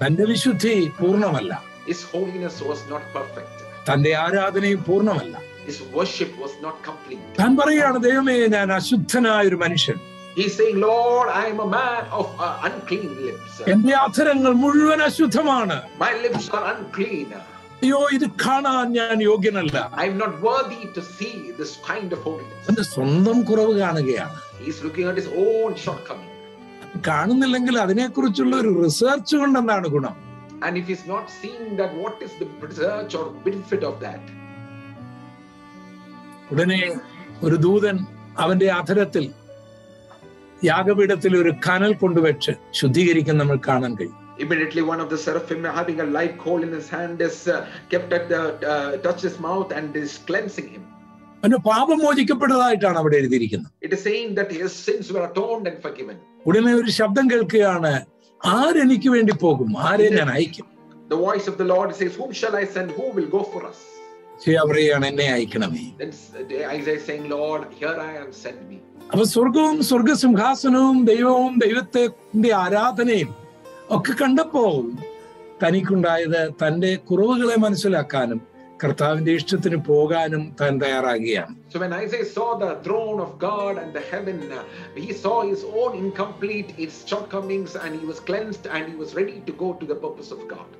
S1: തന്റെ വിശുദ്ധി പൂർണ്ണമല്ല.
S2: His holiness was not perfect.
S1: തന്റെ ആരാധനയും പൂർണ്ണമല്ല.
S2: His worship was not complete.
S1: താൻ പറയുകയാണ്, ദൈവമേ, ഞാൻ അശുദ്ധനായ ഒരു മനുഷ്യൻ.
S2: He's saying, Lord, I am a man of unclean lips.
S1: എന്റെ അധരങ്ങൾ മുഴുവൻ അശുദ്ധമാണ്.
S2: My lips are unclean.
S1: അയ്യോ, ഇത് കാണാൻ ഞാൻ യോഗ്യനല്ല.
S2: I am not worthy to see this kind of holiness.
S1: എന്റെ സ്വന്തം കുറവ് കാണുകയാണ്.
S2: He's looking at his own shortcoming.
S1: കാണുന്നില്ലെങ്കിൽ അതിനെക്കുറിച്ചുള്ള ഒരു റിസർച്ച് കൊണ്ട് എന്താണ് ഗുണം?
S2: And if he's not seeing that, what is the research or benefit of that?
S1: ഉടനെ ഒരു ദൂതൻ അവന്റെ അധരത്തിൽ യാഗപീഠത്തിൽ ഒരു കനൽ കൊണ്ടുവച്ച് ശുദ്ധീകരിക്കാൻ നമ്മൾ കാണാൻ കഴിയും.
S2: Immediately one of the seraphim having a live coal in his hand is kept at the touch his mouth and is cleansing him.
S1: അവന്റെ പാപം മോചിക്കപ്പെട്ടതായിട്ടാണ് അവിടെ എഴുതിയിരിക്കുന്നത്.
S2: It is saying that his sins were atoned and forgiven.
S1: ഉടനെ ഒരു ശബ്ദം കേൾക്കുകയാണ്, ആരെനിക്ക് വേണ്ടി പോകും, ആരെ ഞാൻ അയക്കും?
S2: The voice of the Lord says, whom shall I send? Who will go for us?
S1: പറയുകയാണ്, എന്നെ അയക്കണമേ.
S2: Then Isaiah is saying, Lord, here I am, send me.
S1: അപ്പൊ സ്വർഗവും സ്വർഗസിംഹാസനവും ദൈവവും ദൈവത്തിന്റെ ആരാധനയും ഒക്കെ കണ്ടപ്പോൾ തനിക്കുണ്ടായത് തന്റെ കുറവുകളെ മനസ്സിലാക്കാനും കർത്താവിന്റെ ഇഷ്ടത്തിന് പോകാനും താൻ തയ്യാറാകുകയാണ്.
S2: So when Isaiah saw the throne of God and the heaven, he saw his own incomplete, his shortcomings, and he was cleansed and he was ready to go to the purpose of God.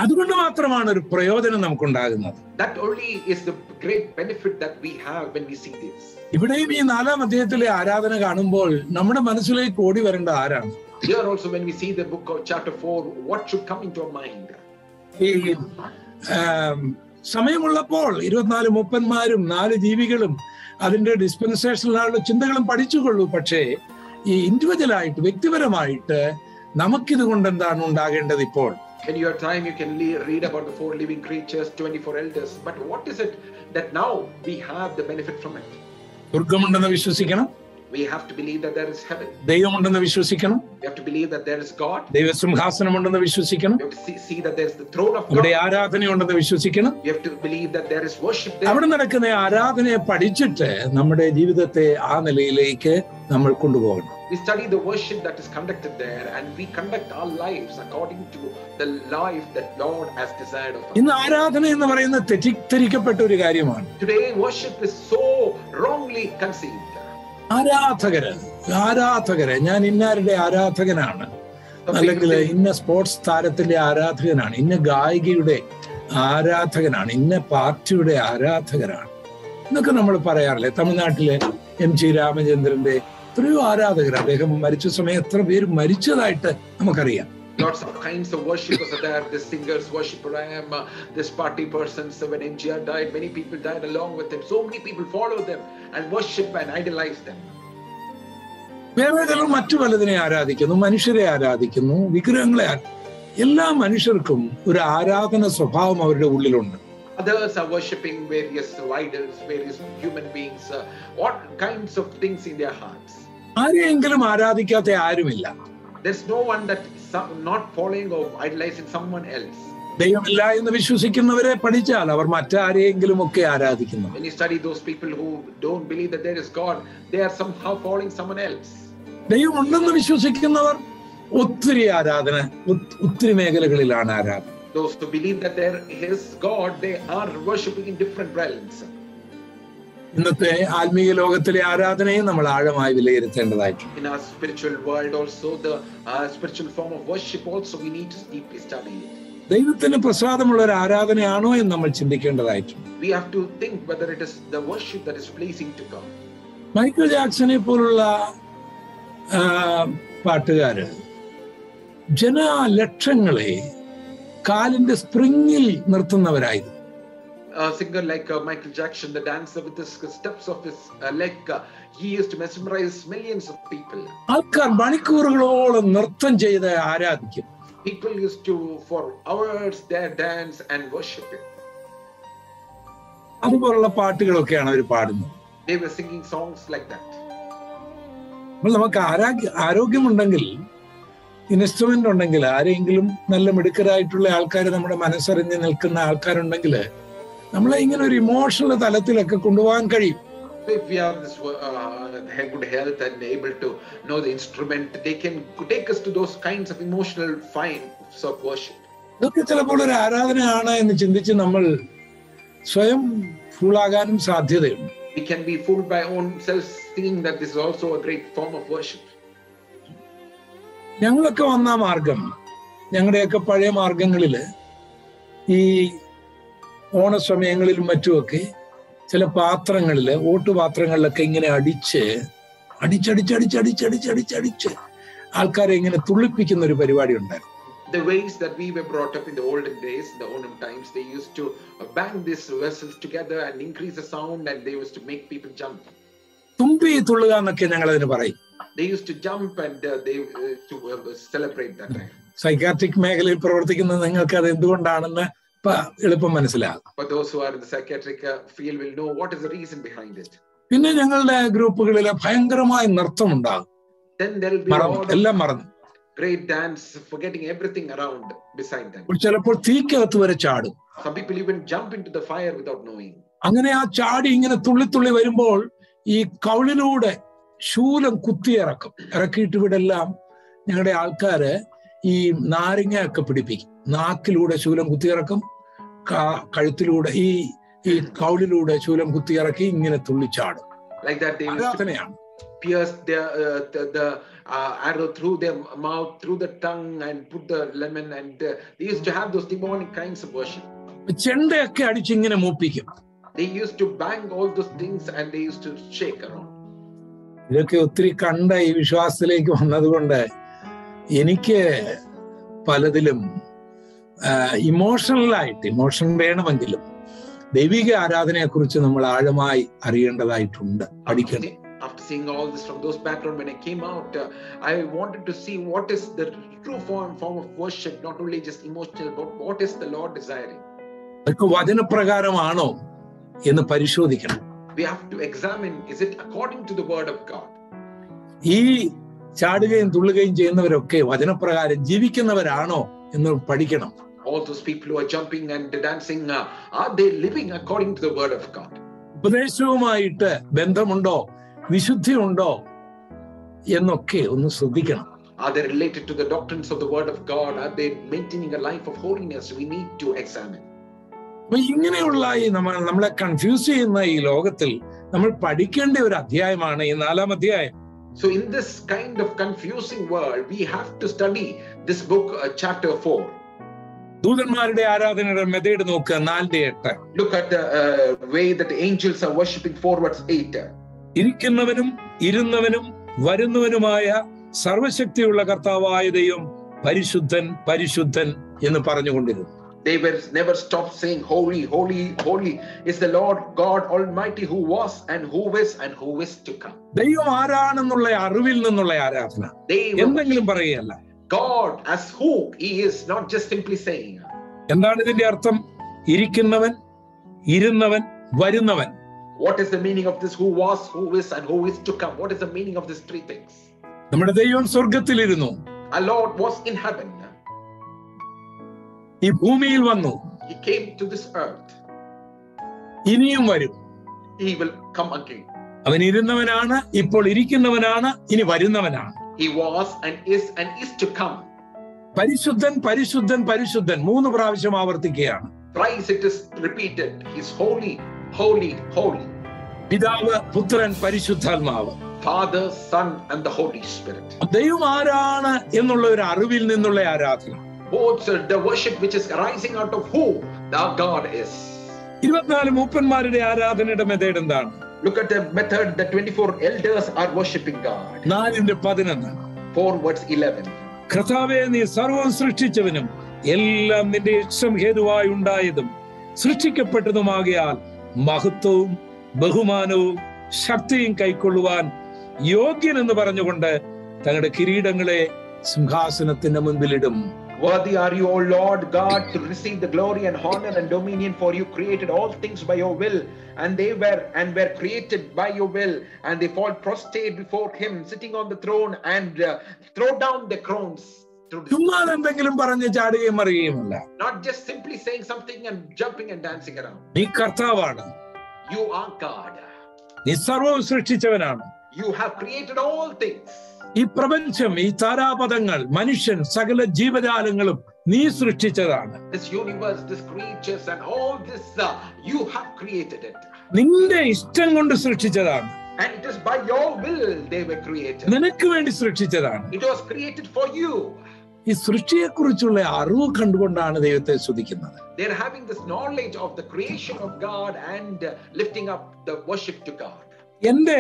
S1: അതുകൊണ്ട് മാത്രമാണ് ഒരു പ്രയോജനം നമുക്കുണ്ടാകുന്നത്.
S2: That only is the great benefit that we have when we see this.
S1: ഇവിടെയും ഈ 4-ാം അധ്യായത്തിലെ ആരാധന കാണുമ്പോൾ നമ്മുടെ മനസ്സിലേക്ക് ഓടി വരേണ്ട ആരാണ്?
S2: Here also when we see the book of chapter 4, what should come into our mind?
S1: ഈ സമയമുള്ളപ്പോൾ 24 മൂപ്പന്മാരും 4 ജീവികളും അതിന്റെ ഡിസ്പെൻസേഷനിലുള്ള ചിന്തകളും പഠിച്ചുകൊള്ളൂ. പക്ഷേ ഈ ഇൻഡിവിജ്വലായിട്ട് വ്യക്തിപരമായിട്ട് നമുക്കിത് കൊണ്ട് എന്താണ് ഉണ്ടാകേണ്ടത്? ഇപ്പോൾ
S2: When you have time, you can read about the 4 living creatures, 24 elders. But what is it that now we have the benefit from it?
S1: സ്വർഗമുണ്ടെന്ന് വിശ്വസിക്കണം.
S2: We have to believe that there is heaven.
S1: ദൈവമുണ്ടെന്ന് വിശ്വസിക്കണം.
S2: We have to believe that there is God.
S1: ദൈവസിംഹാസനമുണ്ടെന്ന് വിശ്വസിക്കണം.
S2: We have to see that there is the throne of God.
S1: അവിടെ ആരാധനയുണ്ടെന്ന് വിശ്വസിക്കണം.
S2: We have to believe that there is worship there.
S1: അവിടെ നടക്കുന്ന ആരാധനയെ പഠിച്ചിട്ട് നമ്മുടെ ജീവിതത്തെ ആ നിലയിലേക്ക് നമ്മൾ കൊണ്ടുപോകണം.
S2: We study the worship that is conducted there and we conduct our lives according to the life that Lord has desired of us.
S1: ഇന്ന് ആരാധന എന്ന് പറയുന്നത് തെറ്റിദ്ധരിക്കപ്പെട്ട ഒരു കാര്യമാണ്.
S2: Today worship is so wrongly conceived.
S1: ആരാധകര് ഞാൻ ഇന്നാരുടെ ആരാധകനാണ്, അല്ലെങ്കിൽ ഇന്ന സ്പോർട്സ് താരത്തിന്റെ ആരാധകനാണ്, ഇന്ന ഗായികയുടെ ആരാധകനാണ്, ഇന്ന പാർട്ടിയുടെ ആരാധകരാണ് എന്നൊക്കെ നമ്മൾ പറയാറില്ലേ? തമിഴ്നാട്ടിലെ MG രാമചന്ദ്രന്റെ എത്രയോ ആരാധകർ, അദ്ദേഹം മരിച്ച സമയം എത്ര പേര് മരിച്ചതായിട്ട് നമുക്കറിയാം.
S2: Lots of kinds of worshippers are there. This singer's worshipper I am, this party person. So when MGR died, many people died along with him. So many people follow them and worship and idolize them.
S1: വേറെ മറ്റു പലതിനെ ആരാധിക്കുന്നു, മനുഷ്യരെ ആരാധിക്കുന്നു, വിഗ്രഹങ്ങളെ. എല്ലാ മനുഷ്യർക്കും ഒരു ആരാധന സ്വഭാവം അവരുടെ ഉള്ളിലുണ്ട്.
S2: Others are worshipping various idols, various human beings, what kinds of things in their hearts.
S1: ആരെയെങ്കിലും ആരാധിക്കാത്ത ആരുമില്ല.
S2: There's no one that not following or idolizing someone else.
S1: ദൈവമില്ല എന്ന് വിശ്വസിക്കുന്നവരെ പഠിച്ചാൽ അവർ മറ്റാരെയെങ്കിലും ഒക്കെ ആരാധിക്കുന്നു.
S2: When you study those people who don't believe that there is God, they are somehow following someone else.
S1: ദൈവമുണ്ടെന്ന് വിശ്വസിക്കുന്നവർ ഒത്തിരി ആരാധന, ഒത്തിരി മേഖലകളിലാണ് ആരാധന.
S2: Those who believe that there is God, they are worshipping in different realms.
S1: ഇന്നത്തെ ആത്മീയ ലോകത്തിലെ ആരാധനയെ നമ്മൾ ആഴമായി വിലയിരുത്തേണ്ടതായിട്ടുണ്ട്.
S2: In our spiritual world also, the spiritual form of worship also, we need to deeply study it.
S1: ദൈവത്തിന് പ്രസാദമുള്ള ഒരു ആരാധനയാണോ എന്ന് നമ്മൾ ചിന്തിക്കേണ്ടതായിട്ടുണ്ട്.
S2: We have to think whether it is the worship that is pleasing to God.
S1: Michael ജാക്സനെ പോലുള്ള പാട്ടുകാര് ജനലക്ഷങ്ങളെ കാലിന്റെ സ്പ്രിങ്ങിൽ നിർത്തുന്നവരായിരുന്നു.
S2: A singer like Michael Jackson, the dancer with the steps of his leg, he used to mesmerize millions of people.
S1: ആൾക്കാർ മണിക്കൂറുകളോളം നൃത്തം ചെയ്ത് ആരാധിക്കും.
S2: People used to for hours there dance and worship him.
S1: അതുപോലുള്ള പാട്ടുകളൊക്കെയാണ് അവർ പാടുന്നത്.
S2: They were singing songs like that.
S1: അപ്പോൾ നമുക്ക് ആരോഗ്യമുണ്ടെങ്കിൽ, instrument ഉണ്ടെങ്കിൽ, ആരെങ്കിലും നല്ല മിടുക്കരായിട്ടുള്ള ആൾക്കാർ, നമ്മുടെ മനസ്സറിഞ്ഞ് നിൽക്കുന്ന ആൾക്കാരുണ്ടെങ്കിൽ നമ്മളെ ഇങ്ങനെ ഒരു ഇമോഷണൽ തലത്തിലൊക്കെ കൊണ്ടുപോകാൻ കഴിയും.
S2: If we have this good health and able to know the instrument, they can take us to those kinds of emotional finds of worship.
S1: ഇതൊക്കെ ചിലപ്പോൾ ഒരു ആരാധനയാണ് എന്ന് ചിന്തിച്ച് നമ്മൾ സ്വയം ഫൂളാകാനും സാധ്യതയുണ്ട്.
S2: We can be fooled by our own selves, thinking that this is also a great form of worship.
S1: ഞങ്ങളൊക്കെ വന്ന മാർഗം, ഞങ്ങളുടെയൊക്കെ പഴയ മാർഗങ്ങളിൽ ഈ ഓണസമയങ്ങളിലും മറ്റുമൊക്കെ ചില പാത്രങ്ങളിൽ, ഓട്ടുപാത്രങ്ങളിലൊക്കെ ഇങ്ങനെ അടിച്ചടിച്ചടിച്ചടിച്ചടിച്ചടിച്ചടിച്ചടിച്ചടിച്ച് ആൾക്കാരെ ഇങ്ങനെ തുള്ളിപ്പിക്കുന്ന ഒരു പരിപാടി ഉണ്ടായിരുന്നു.
S2: The ways that we were brought up in the olden days, the Onam times, they used to bang these vessels together and increase the sound, and they used to make people jump.
S1: തുമ്പി തുള്ളുക എന്നൊക്കെ ഞങ്ങൾ അതിന് പറയും.
S2: They used to jump and they to celebrate that time.
S1: Psychiatric മേഖലയിൽ പ്രവർത്തിക്കുന്ന നിങ്ങൾക്ക് അത് എന്തുകൊണ്ടാണെന്ന് എളുപ്പം മനസ്സിലാകും.
S2: For those who are in the psychiatric field will know what is the reason behind it.
S1: പിന്നെ ഞങ്ങളുടെ ഗ്രൂപ്പുകളിൽ ഭയങ്കരമായ നൃത്തം ഉണ്ടാകും.
S2: Then there will be
S1: എല്ലാം മറന്നു
S2: great dance, forgetting everything around beside them.
S1: ചിലപ്പോൾ തീക്കകത്ത് വരെ ചാടും.
S2: Some people even jump into the fire without knowing.
S1: അങ്ങനെ ആ ചാടി ഇങ്ങനെ തുള്ളി വരുമ്പോൾ ഈ കവിളിലൂടെ ശൂലം ഇറക്കിയിട്ട് ഇവിടെല്ലാം ഞങ്ങളുടെ ആൾക്കാര് ഈ നാരങ്ങയൊക്കെ പിടിപ്പിക്കും. നാക്കിലൂടെ ശൂലം കുത്തിയിറക്കും, കഴുത്തിലൂടെ ഈ കൗളിലൂടെ ശൂലം കുത്തിയിറക്കി ഇങ്ങനെ തുള്ളിച്ചാടും.
S2: Like that they
S1: ആരാധനയാണ്.
S2: Pierce the arrow through their mouth, through the tongue, and put the lemon, and they used to have those demonic kinds of worship.
S1: ചെണ്ടയൊക്കെ അടിച്ചിങ്ങനെ മൂപ്പിക്കും.
S2: They used to bang all those things and they used to shake around.
S1: ഇതൊക്കെ ഒത്തിരി കണ്ട ഈ വിശ്വാസത്തിലേക്ക് വന്നതുകൊണ്ട് എനിക്ക് പലതിലും emotion വേണമെങ്കിലും ദൈവിക ആരാധനയെ കുറിച്ച് നമ്മൾ ആഴമായി അറിയേണ്ടതായിട്ടുണ്ട്, പഠിക്കണം.
S2: After seeing all this from those background, when I came out, I wanted to see what is the true form of worship, not only just emotional, but what is the Lord desiring.
S1: അതൊക്കെ വചനപ്രകാരമാണോ എന്ന് പരിശോധിക്കണം.
S2: We have to examine, is it according to the word of God?
S1: ഈ ചാടുകയും തുള്ളുകയും ചെയ്യുന്നവരൊക്കെ വചനപ്രകാരം ജീവിക്കുന്നവരാണോ എന്ന് പഠിക്കണം.
S2: All those people who are jumping and dancing, are they living according to the word of God?
S1: ഉപദേശവുമായിട്ട് ബന്ധമുണ്ടോ, വിശുദ്ധിയുണ്ടോ എന്നൊക്കെ ഒന്ന് ശ്രദ്ധിക്കണം.
S2: Are they related to the doctrines of the word of God? Are they maintaining a life of holiness? We need to examine.
S1: അപ്പൊ ഇങ്ങനെയുള്ള ഈ നമ്മളെ confuse ചെയ്യുന്ന ഈ ലോകത്തിൽ നമ്മൾ പഠിക്കേണ്ട ഒരു അധ്യായമാണ് ഈ 4-ാം അധ്യായം.
S2: So in this kind of confusing world, we have to study this book, chapter 4.
S1: ദൂതന്മാരുടെ ആരാധനയുടെ മെത്തേഡ് നോക്കുക, 4:8.
S2: Look at the way that the angels are worshiping, 4:8.
S1: ഇരിക്കുന്നവനും ഇരുന്നവനും വരുന്നവനുമായ സർവശക്തിയുള്ള കർത്താവായ ദൈവം പരിശുദ്ധൻ പരിശുദ്ധൻ എന്ന് പറഞ്ഞുകൊണ്ടിരുന്നു.
S2: They were never stopped saying, holy, holy, holy is the Lord God Almighty, who was and who is and who is to come.
S1: ദൈവം ആരാണെന്നുള്ള അറിവിൽ നിന്നുള്ള ആരാധന, എന്തെങ്കിലും പറയുകയല്ല.
S2: God as who he is, not just simply saying.
S1: എന്താണ് ഇതിന്റെ അർത്ഥം? ഇരിക്കുന്നവൻ, ഇരുന്നവൻ, വരുന്നവൻ.
S2: What is the meaning of this who was, who is and who is to come? What is the meaning of these three things?
S1: നമ്മുടെ ദൈവം സ്വർഗ്ഗത്തിലിരുന്നു.
S2: Our Lord was in heaven.
S1: ഈ ഭൂമിയിൽ വന്നു.
S2: He came to this earth.
S1: ഇനിയും വരും.
S2: He will come again.
S1: അവൻ ഇരുന്നവനാണ്, ഇപ്പോൾ ഇരിക്കുന്നവനാണ്, ഇനി വരുന്നവനാണ്.
S2: He was and is to come.
S1: പരിശുദ്ധൻ പരിശുദ്ധൻ പരിശുദ്ധൻ 3 പ്രാവശ്യം ആവർത്തിക്കുകയാണ്.
S2: Thrice it is repeated. He is holy, holy, holy.
S1: പിതാവ്, പുത്രൻ, പരിശുദ്ധാത്മാവ്.
S2: Father, Son and the Holy Spirit.
S1: ദൈവം ആരാണ് എന്നുള്ള ഒരു അറിവിൽ നിന്നുള്ള ആരാധന.
S2: Both the worship which is arising out of who the God is.
S1: 24 മൂപ്പന്മാരുടെ ആരാധനയുടെ മെത്തേഡ് എന്താണ്?
S2: Look at the method. The 24 elders are worshiping God.
S1: 4:11.
S2: 4:11.
S1: കർത്താവേ, നീ സർവ്വം സൃഷ്ടിച്ചവനും എല്ലാം നിന്റെ ഇഷ്ടം ഹേതുവായി ഉണ്ടായതും സൃഷ്ടിക്കപ്പെട്ടതുമാകയാൽ മഹത്വവും ബഹുമാനവും ശക്തിയും കൈക്കൊള്ളുവാൻ യോഗ്യൻ എന്ന് പറഞ്ഞുകൊണ്ട് തങ്ങളുടെ കിരീടങ്ങളെ സിംഹാസനത്തിന്റെ മുൻപിലിടും.
S2: Worthy are you, O Lord God, to receive the glory and honor and dominion, for you created all things by your will, and they were created by your will, and they fall prostrate before him sitting on the throne, and throw down their crowns. Not just simply saying something and jumping and dancing around. You are God. You have created all things.
S1: ഈ പ്രപഞ്ചം, ഈ താരാപഥങ്ങൾ, മനുഷ്യൻ, സകല ജീവജാലങ്ങളും നീ സൃഷ്ടിച്ചതാണ്.
S2: This universe, this creatures and all this, you have created it.
S1: നിന്റെ ഇഷ്ടം കൊണ്ട് സൃഷ്ടിച്ചതാണ്.
S2: And it is by your will they were created.
S1: നിനക്ക് വേണ്ടി സൃഷ്ടിച്ചതാണ്.
S2: It was created for you.
S1: ഈ സൃഷ്ടിയെക്കുറിച്ചുള്ള അറിവ് കണ്ടുകൊണ്ടാണ് ദൈവത്തെ സ്തുതിക്കുന്നത്.
S2: They are having this knowledge of the creation of God and lifting up the worship to God.
S1: എന്റെ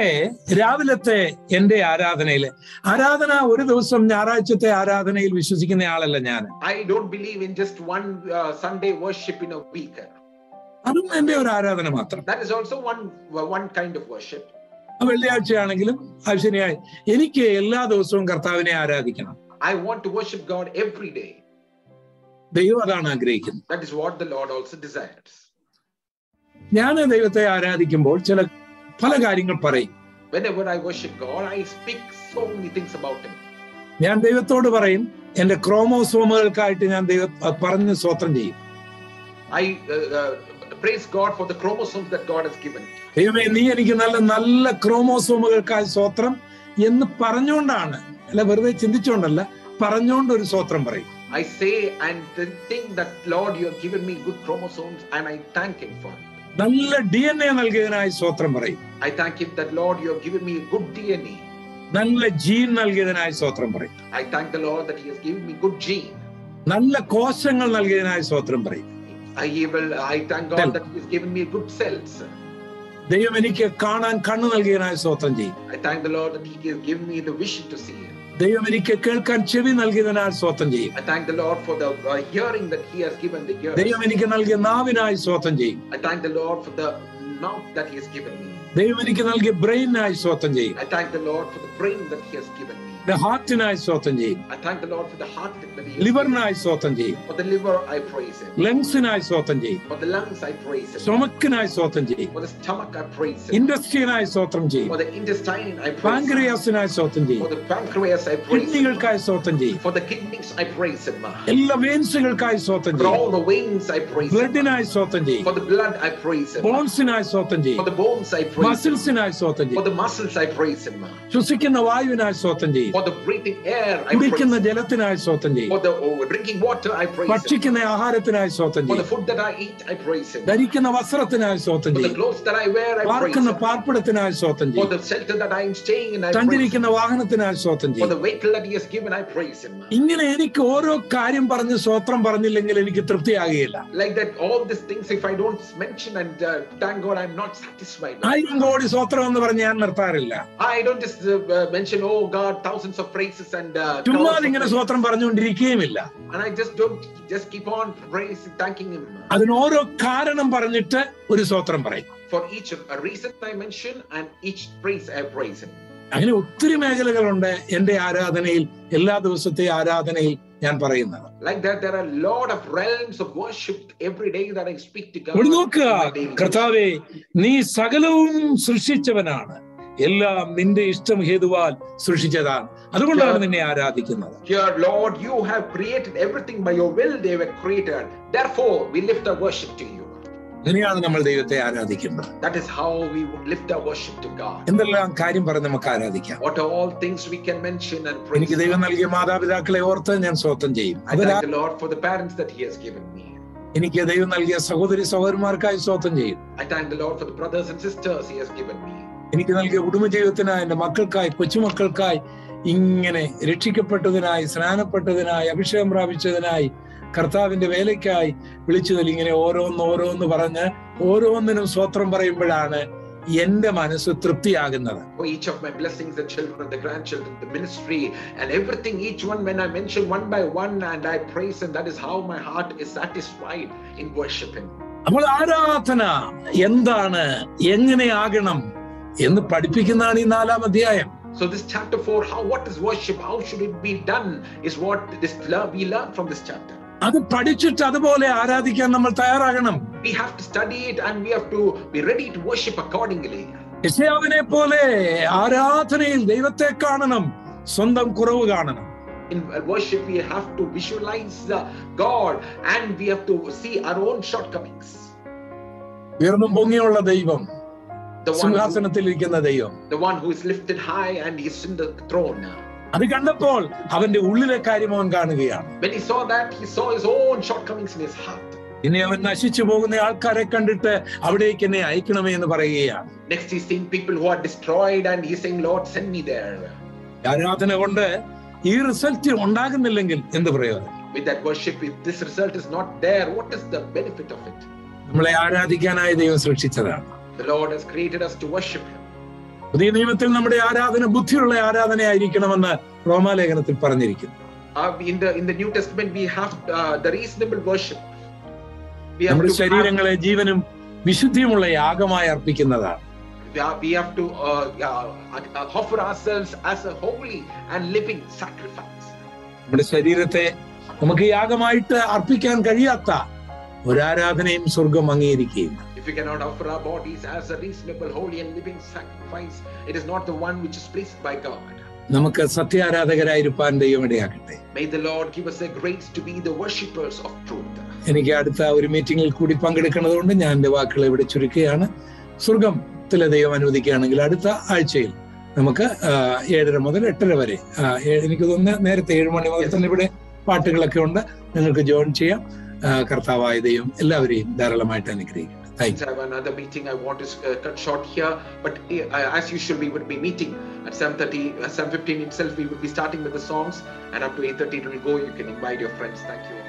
S1: രാവിലത്തെ എന്റെ ആരാധന ഒരു ദിവസം ഞായറാഴ്ചത്തെ ആരാധനയിൽ വിശ്വസിക്കുന്ന ആളല്ല ഞാൻ.
S2: I don't believe in just one Sunday worship in a week.
S1: അതും എന്റെ ഒരു ആരാധന മാത്രം.
S2: That is also one kind of worship.
S1: വെള്ളിയാഴ്ചയാണെങ്കിലും ശനിയാഴ്ച എനിക്ക് എല്ലാ ദിവസവും കർത്താവിനെ ആരാധിക്കണം.
S2: I want to worship God every day.
S1: ദൈവം അതാണ് ആഗ്രഹിക്കുന്നത്.
S2: That is what the Lord also desires.
S1: ഞാൻ ദൈവത്തെ ആരാധിക്കുമ്പോൾ പല കാര്യങ്ങൾ പറയും.
S2: Whenever I worship God, I speak so many things about him.
S1: ഞാൻ ദൈവത്തോട് പറയും, എന്റെ ക്രോമോസോമുകൾക്കായിട്ട് ഞാൻ പറഞ്ഞ് സ്തോത്രം ചെയ്യും.
S2: I praise God for the chromosomes that God has given.
S1: ദൈവമേ, നീ എനിക്ക് നല്ല ക്രോമോസോമുകൾക്കായി സ്തോത്രം എന്ന് പറഞ്ഞുകൊണ്ടാണ്, അല്ല വെറുതെ ചിന്തിച്ചുകൊണ്ടല്ല, പറഞ്ഞുകൊണ്ട് ഒരു സ്തോത്രം പറയും.
S2: I say and think that Lord, you have given me good chromosomes, and I thank him for it.
S1: നല്ല DNA നൽകിയതിനായി സ്തോത്രം പറയും.
S2: I thank him that Lord, you have given me a good DNA.
S1: നല്ല gene നൽകിയതിനായി സ്തോത്രം പറയും.
S2: I thank the Lord that he has given me good gene.
S1: നല്ല കോശങ്ങൾ നൽകിയതിനായി സ്തോത്രം പറയും.
S2: I thank God that he has given me good cells.
S1: ദൈവം എനിക്ക് കാണാൻ കണ്ണ് നൽകിയതിനായി സ്തോത്രം ചെയ്യും.
S2: I thank the Lord that he has given me the vision to see.
S1: ദൈവം എനിക്ക് കേൾക്കാൻ ചെവി നൽകിയതിനാൽ സ്തോത്രം ചെയ്യും.
S2: I thank the Lord for the hearing that he has given the ears.
S1: ദൈവം എനിക്ക് നൽകിയ നാവിനായി സ്തോത്രം ചെയ്യും.
S2: I thank the Lord for the mouth that he has given me.
S1: ദൈവം എനിക്ക് നൽകിയ ബ്രെയിനായി സ്തോത്രം ചെയ്യും.
S2: I thank the Lord for the brain that he has given me.
S1: ഹാർട്ടിനായി സ്തോത്രം ചെയ്യും.
S2: I thank the Lord for the heart that he has
S1: ലിവറിനായി സ്തോത്രം ചെയ്യും.
S2: For the liver I praise him.
S1: ലങ്സിനായി സ്തോത്രം ചെയ്യും.
S2: For the lungs I praise him.
S1: സ്റ്റൊമക്കിനായി സ്തോത്രം ചെയ്യും.
S2: For the stomach I praise him.
S1: ഇൻഡസ്ട്രിയനായി സ്തോത്രം ചെയ്യും.
S2: For the intestine I praise him.
S1: പാൻക്രിയാസിനായി സ്തോത്രം ചെയ്യും.
S2: For the pancreas I praise him.
S1: കിഡ്നികൾക്കായി സ്തോത്രം ചെയ്യും.
S2: For the kidneys I praise him.
S1: എല്ലാ വെയിൻസുകൾക്കായി സ്തോത്രം
S2: For
S1: ചെയ്യും.
S2: all the veins I praise him.
S1: ബ്ലഡിനായി സ്തോത്രം ചെയ്യും.
S2: For the blood I praise him.
S1: ബോൺസിനായി സ്തോത്രം ചെയ്യും.
S2: For the bones I praise him.
S1: മസിൽസിനായി സ്തോത്രം
S2: For
S1: ചെയ്യും.
S2: the muscles I praise him.
S1: ശ്വസിക്കുന്ന വായുവിനായി സ്തോത്രം ചെയ്യും.
S2: For the breathing air I praise
S1: കുടിക്കുന്ന
S2: him.
S1: ജലത്തിനായി സ്തോത്രം ചെയ്യും.
S2: For the drinking water I praise him.
S1: ഭക്ഷിക്കുന്ന ആഹാരത്തിനായി സ്തോത്രം
S2: For the
S1: ചെയ്യും.
S2: food that I eat I praise him.
S1: ധരിക്കുന്ന വസ്ത്രത്തിനായി സ്തോത്രം
S2: For the
S1: ചെയ്യും.
S2: clothes that I wear I praise
S1: പാർക്കുന്ന
S2: him.
S1: പാർപ്പിടത്തിനായി സ്തോത്രം
S2: For
S1: ചെയ്യും.
S2: the shelter that I am staying in I praise him.
S1: സഞ്ചരിക്കുന്ന വാഹനത്തിനായി സ്തോത്രം
S2: For
S1: ചെയ്യും.
S2: the vehicle that he has given I praise him.
S1: ഇങ്ങനെ എനിക്ക് ഓരോ കാര്യം പറഞ്ഞ് സ്തോത്രം പറഞ്ഞില്ലെങ്കിൽ എനിക്ക് തൃപ്തിയാകുകയില്ല.
S2: Like that, all these things, if I don't mention and thank God, I'm not satisfied.
S1: 1000 കോടി സ്തോത്രം എന്ന് പറഞ്ഞ് ഞാൻ നിർത്താറില്ല.
S2: I don't just mention, oh God, thousands of praises and
S1: ചുമ്മാ ഇങ്ങനെ സ്തോത്രം പറഞ്ഞുകൊണ്ടിരിക്കുകയുമില്ല.
S2: and I just don't just keep on praising, thanking him.
S1: അതിന് ഓരോ കാരണം പറഞ്ഞിട്ട് ഒരു സ്തോത്രം പറയും.
S2: For each reason I mention and each praise I praise him.
S1: അങ്ങനെ ഒത്തിരി മേഖലകളുണ്ട് എന്റെ ആരാധനയിൽ, എല്ലാ ദിവസത്തെ ആരാധനയിൽ ഞാൻ പറയുന്നത്.
S2: Like that, there are a lot of realms of worship every day that I speak to God.
S1: നോക്കുക, കർത്താവേ, നീ സകലവും സൃഷ്ടിച്ചവനാണ്, എല്ലാം നിന്റെ ഇഷ്ടം ഹേതുവാൽ സൃഷ്ടിച്ചതാണ്, അതുകൊണ്ടാണ് നിന്നെ ആരാധിക്കുന്നത്.
S2: Dear Lord, you have created everything by your will, they were created. Therefore, we lift our worship to you.
S1: അങ്ങനെയാണ് നമ്മൾ ദൈവത്തെ ആരാധിക്കുന്നത്.
S2: That is how we would lift our worship to God.
S1: എന്തെല്ലാം കാര്യം പറഞ്ഞ് നമുക്ക് ആരാധിക്കാം.
S2: What are all things we can mention and praise?
S1: എനിക്ക് ദൈവം നൽകിയ മാതാപിതാക്കളെ ഓർത്ത് ഞാൻ സ്തോത്രം ചെയ്യും.
S2: I thank the Lord for the parents that he has given me.
S1: എനിക്ക് ദൈവം നൽകിയ സഹോദരി സഹോദരന്മാർക്കായി സ്തോത്രം ചെയ്യും.
S2: I thank the Lord for the brothers and sisters he has given me.
S1: എനിക്ക് നൽകിയ കുടുംബജീവിതത്തിനായി, എന്റെ മക്കൾക്കായി, കൊച്ചുമക്കൾക്കായി, ഇങ്ങനെ രക്ഷിക്കപ്പെട്ടതിനായി, സ്നാനപ്പെട്ടതിനായി, അഭിഷേകം പ്രാപിച്ചതിനായി, കർത്താവിന്റെ വേലയ്ക്കായി വിളിച്ചതിൽ ഇങ്ങനെ ഓരോന്ന് പറഞ്ഞ് ഓരോന്നിനും സ്തോത്രം പറയുമ്പോഴാണ് എന്റെ മനസ്സ് തൃപ്തിയാകുന്നത്.
S2: For each of my blessings, the children, the grandchildren, the ministry and everything, each one when I mention one by one and I praise him, that is how my heart is satisfied in worshiping.
S1: അപ്പോൾ ആരാധന എന്താണ്, എങ്ങനെയാകണം എന്ന് പഠിപ്പിക്കുന്നതാണ് ഈ 4-ാം അധ്യായം.
S2: So this chapter 4, what is worship? How should it be done? Is what we learn from this chapter.
S1: അത് പഠിച്ചിട്ട് അതുപോലെ ആരാധിക്കാൻ നമ്മൾ തയ്യാറാകണം.
S2: We have to study it and we have to be ready to worship accordingly.
S1: യെശയ്യാവിനെ പോലെ ആരാധനയിൽ ദൈവത്തെ കാണണം, സ്വന്തം കുറവ് കാണണം.
S2: In worship we have to visualize God and we have to see our own shortcomings.
S1: ഉയർന്നും പൊങ്ങിയുള്ള ദൈവം, സിംഹാസനത്തിൽ ഇരിക്കുന്ന ദൈവം,
S2: the one who is lifted high and he is in the throne.
S1: അത് കണ്ടപ്പോൾ അവന്റെ ഉള്ളിലെ കാര്യം അവൻ കാണുകയാണ്.
S2: When he saw that, he saw his own shortcomings in his heart.
S1: ഇനി അവൻ നശിച്ചു പോകുന്ന ആൾക്കാരെ കണ്ടിട്ട് അവിടേക്ക് എന്നെ അയക്കണമേ എന്ന് പറയുകയാണ്.
S2: Next he's seeing people who are destroyed and he's saying, Lord, send me there.
S1: ആരാധന കൊണ്ട് ഈ റിസൾട്ട് ഉണ്ടാകുന്നില്ലെങ്കിൽ എന്ത് പ്രയോജനം?
S2: With that worship, if this result is not there, what is the benefit of it?
S1: നമ്മളെ ആരാധിക്കാനായി ദൈവം സൃഷ്ടിച്ചതാണ്.
S2: The Lord has created us to worship him.
S1: പുതിയ നിയമത്തിൽ നമ്മുടെ ആരാധന ബുദ്ധിയുള്ള ആരാധനയായിരിക്കണമെന്ന് റോമാലേഖനത്തിൽ പറഞ്ഞിരിക്കുന്നു.
S2: In the New Testament we have the reasonable worship.
S1: നമ്മുടെ ശരീരങ്ങളെ ജീവനും വിശുദ്ധിയുമുള്ള യാഗമായി അർപ്പിക്കുന്നതാണ്.
S2: We have to offer ourselves as a holy and living sacrifice.
S1: നമ്മുടെ ശരീരത്തെ നമുക്ക് യാഗമായിട്ട് അർപ്പിക്കാൻ കഴിയാത്ത ഒരു ആരാധനയും സ്വർഗം അംഗീകരിക്കുകയില്ല.
S2: If we cannot offer our bodies as a reasonable, holy and living sacrifice, it is not the one which is pleased by God.
S1: നമുക്ക് സത്യാരാധകരായിരിക്കാൻ ദൈവം ഇടയാക്കട്ടെ.
S2: May the Lord give us the grace to be the worshippers of truth.
S1: എനിക്ക് അടുത്ത ഒരു മീറ്റിംഗിൽ കൂടി പങ്കെടുക്കുന്നതുകൊണ്ട് ഞാൻ എൻ്റെ വാക്കുകൾ ഇവിടെ ചുരുക്കുകയാണ്. സ്വർഗത്തിലെ ദൈവം അനുവദിക്കുകയാണെങ്കിൽ അടുത്ത ആഴ്ചയിൽ നമുക്ക് 7:30 മുതൽ 8:30 വരെ, എനിക്ക് തോന്നുന്നു നേരത്തെ 7 മണി മുതൽ തന്നെ ഇവിടെ പാട്ടുകളൊക്കെ ഉണ്ട്, നിങ്ങൾക്ക് ജോയിൻ ചെയ്യാം. കർത്താവായ ദൈവം എല്ലാവരെയും ധാരാളമായിട്ട് അനുഗ്രഹിക്കട്ടെ.
S2: Since I have another meeting, I want to cut short here. But as usual, we would be meeting at 7:30, 7:15 itself. We would be starting with the songs, and up to 8:30 it will go. You can invite your friends. Thank you.